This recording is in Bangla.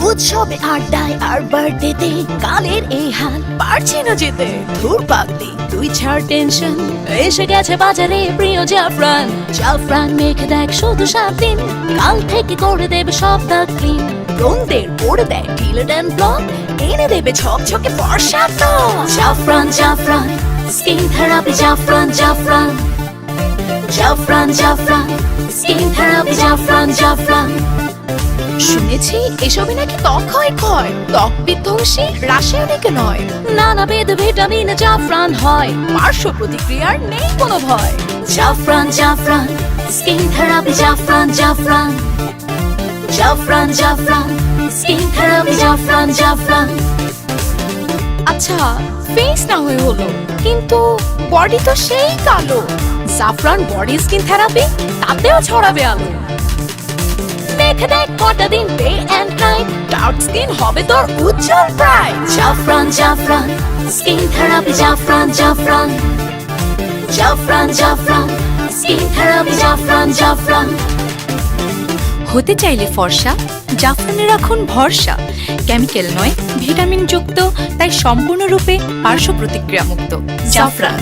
উৎসবে আড্ডায় আর বার্থডেতে কালের এই হাল, পারছি না যেতে। ধুর পাগলি তুই ছাড় টেনশন, এসে গেছে বাজারে প্রিয় জাফরান। জাফরান মেখে দেখ শুধু 7 দিন, কাল থেকে করে দেবে সব দাগ ক্লিন। ব্রণদের পড়ে দেয় ঢিলে ড্যান ব্লক, এনে দেবে ঝকঝকে ফর্সা ত্বক। জাফরান জাফরান স্কিন থেরাপি, জাফরান জাফরান জাফরান জাফরান স্কিন থেরাপি, জাফরান জাফরান। শুনেছি এসবই নাকি ত্বক হয় ক্ষয়, ত্বক বিধ্বংসী রাসায়নিক নয়, নানাবিধ ভিটামিনে জাফরান হয়, পার্শ্ব প্রতিক্রিয়ার নেই কোনো ভয়। জাফরান জাফরান স্কিন থেরাপি, জাফরান জাফরান জাফরান জাফরান স্কিন থেরাপি, জাফরান জাফরান। আচ্ছা ফেস না হয়ে হলো, কিন্তু বডি তো সেই কালো। জাফরান বডি স্কিন থেরাপি, তাতেও ছড়াবে আলো। মেখে দেখ কটা দিন day and night, dark skin হবে তোর উজ্জ্বল ব্রাইট। জাফরান জাফরান স্কিন থেরাপি, জাফরান জাফরান জাফরান জাফরান স্কিন থেরাপি, জাফরান জাফরান। হতে চাইলে ফর্সা, জাফরানে রাখুন ভরসা। কেমিক্যাল নয়, ভিটামিন যুক্ত, তাই সম্পূর্ণরূপে পার্শ্ব প্রতিক্রিয়া মুক্ত। জাফরান।